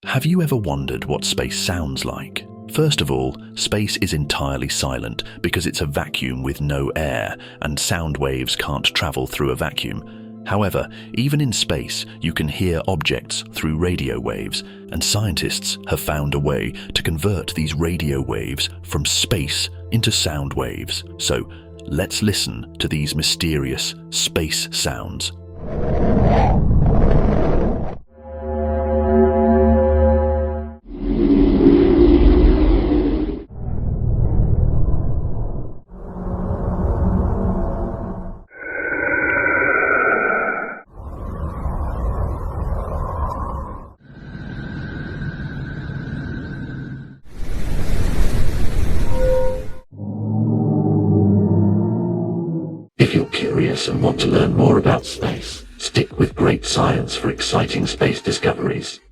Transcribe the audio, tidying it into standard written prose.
Have you ever wondered what space sounds like? First of all, space is entirely silent because it's a vacuum with no air, and sound waves can't travel through a vacuum. However, even in space, you can hear objects through radio waves, and scientists have found a way to convert these radio waves from space into sound waves. So, let's listen to these mysterious space sounds. If you're curious and want to learn more about space, stick with Great Science for exciting space discoveries.